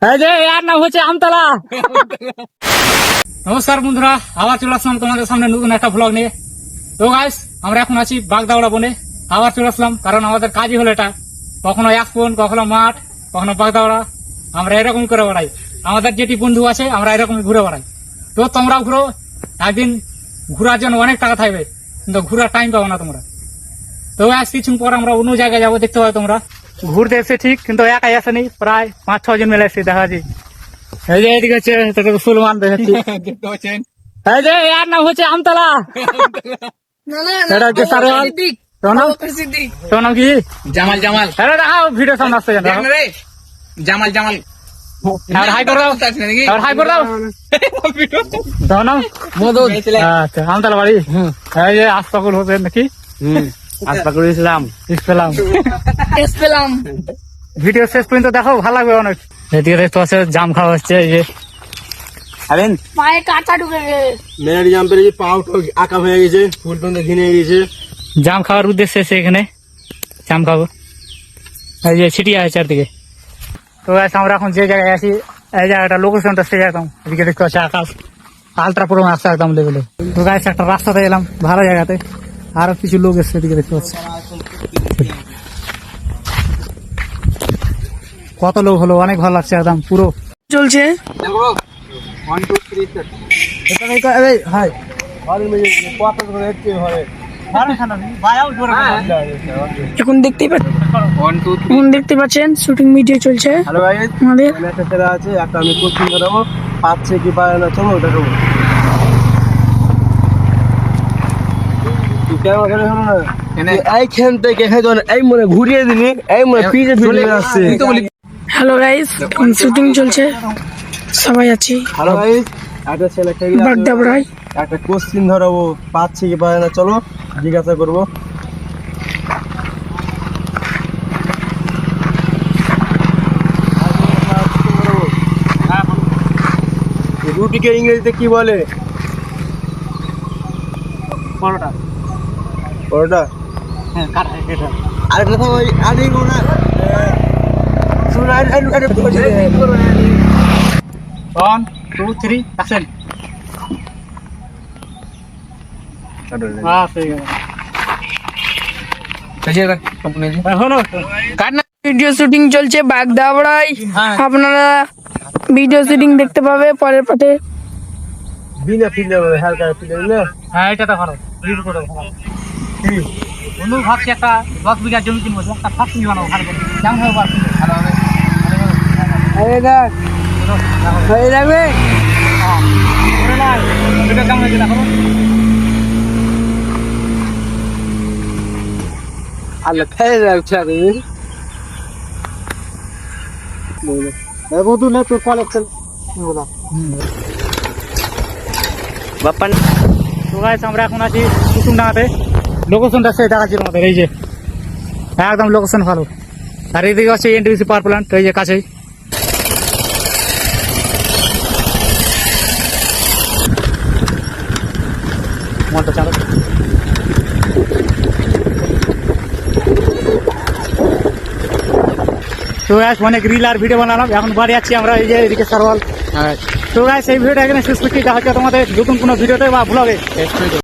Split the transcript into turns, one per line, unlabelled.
এই যে এর নাম হচ্ছে আমতলা। নমস্কার বন্ধুরা, আবার চলে আসলাম তোমাদের সামনে নতুন একটা ব্লগ নিয়ে। তো গাইস, আমরা এখন আছি বাগদাওড়া বনে। আবার চলে আসলাম কারণ আমাদের কাজই হলো এটা, কখনো একপন, কখনো মাঠ, কখনো বাগদাওড়া। আমরা এরকম করে বেড়াই। আমাদের যেটি বন্ধু আছে আমরা এরকম ঘুরে বেড়াই। তো তোমরাও ঘুরো। একদিন ঘোরার জন্য অনেক টাকা থাকবে, কিন্তু ঘোরার টাইম পাবো না তোমরা। তো আজ কিছুক্ষণ পর আমরা অন্য জায়গায় যাবো, দেখতে পাবো তোমরা। ঘুরতে এসে ঠিক, কিন্তু একাই আসেনি, প্রায় 5-6 জন মিলে এসে দেখা যাচ্ছে। এই যে এদিকে হচ্ছে সুলমান দেখাচ্ছি। এই যে এর নাম হচ্ছে আমতলা। এটা হচ্ছে সারোয়াল। তোর নাম কি?
জামাল জামাল
আরে দেখাও, ভিডিও সামনে আসছে কেন?
জামাল জামাল
আর হাই করে দাও, আর হাই করে দাও। তোর নাম?
মদন।
আচ্ছা, আমতলা বাড়ি। এই যে আশফাকুল হোসেন নাকি?
আশফাকুল ইসলাম।
ইসলাম। ভিডিও শেষ পর্যন্ত দেখো, ভালো লাগবে অনেক। এদিকে দেখতে পাচ্ছে জাম খাওয়া হচ্ছে। এই যে
পায়ে কাঁচা ঢুকে গেছে।
মেয়ের জাম পেরে পাও আঁকা হয়ে গেছে, ফুল টুল ঘিনে গেছে।
জাম খাওয়ার উদ্দেশ্যে এসে এখানে জাম খাবো। এই যে ছিটিয়ে আছে চারদিকে। তো আমরা এখন যে জায়গায় আছি, এই জায়গাটা লোকেশনটা সেই একদম এদিকে দেখতে পাচ্ছি আকাশ আলট্রা পুরো আসছে একদম লেভেলে। তো গাছ একটা রাস্তাতে এলাম, ভালো জায়গাতে। আরো কিছু লোক এসছে এদিকে দেখতে পাচ্ছি। কত লোক হলো, অনেক ভালো লাগছে একদম পুরো
চলছে। এখন দেখতে পাচ্ছেন শুটিং ভিডিও চলছে
হ্যালো ভাই,
আমাদের।
একটা ছেলে আছে, একটা আমি কোচিং করাবো, পাচ্ছে কি পারে না, চলো দেখাবো। এইখান থেকে এই মনে ঘুরিয়ে দিলি, এই মনে পিছে ফিরে আসছে।
হ্যালো গাইস, এখন শুটিং চলছে, সবাই আছি
হ্যালো ভাই, একটা ছেলে
বাগদাবড়ায়।
একটা কোশ্চিন ধরাবো, পাচ্ছে কি পারে না, চলো জিজ্ঞাসা করবো। রুটিকে ইংরেজিতে কি বলে?
পরোটা।
পরোটা। আরেকটা তো ওই আগে কোনা শুনুন,
1, 2, 3 অ্যাকশন।
ভিডিও শুটিং চলছে বাগদাবড়ায়। আপনারা ভিডিও শুটিং দেখতে পাবে পরের পাতে।
বিনা ফিল্ডে হালকা ফিল্ডে না।
হ্যাঁ, এটা তো ভালো। বন্ধু ভাবছি একটা 10 বিঘা জমি কিনবো, একটা ফাঁকি বানাবো ভালো করে। কেমন হবে বল? ভালো হবে।
আরে না হয়ে যাবে।
এটা কেমন হয়েছে দেখো।
আল্লাহ ফেলে রাখছে আমি বন্ধু না তোর কালেকশন বাপ্পা।
তো গাইস, আমরা এখন আছি কুসুমডাঙ্গাতে। লোকেশনটা সেই দেখাচ্ছি তোমাদের। এই যে একদম লোকেশন ভালো। আর এইদিকে আছে এনটিপিসি পাওয়ার প্ল্যান্ট, এই যে কাছেই। মনটা চালো। তো গাইস, অনেক রিল আর ভিডিও বানালাম, এখন বাড়ি যাচ্ছি আমরা। এই যে এদিকে সারওয়াল। তো গাইস, এই ভিডিওটা এখানে শেষ করছি। দেখা হচ্ছে তোমাদের নতুন কোনো ভিডিওতে বা ব্লগে।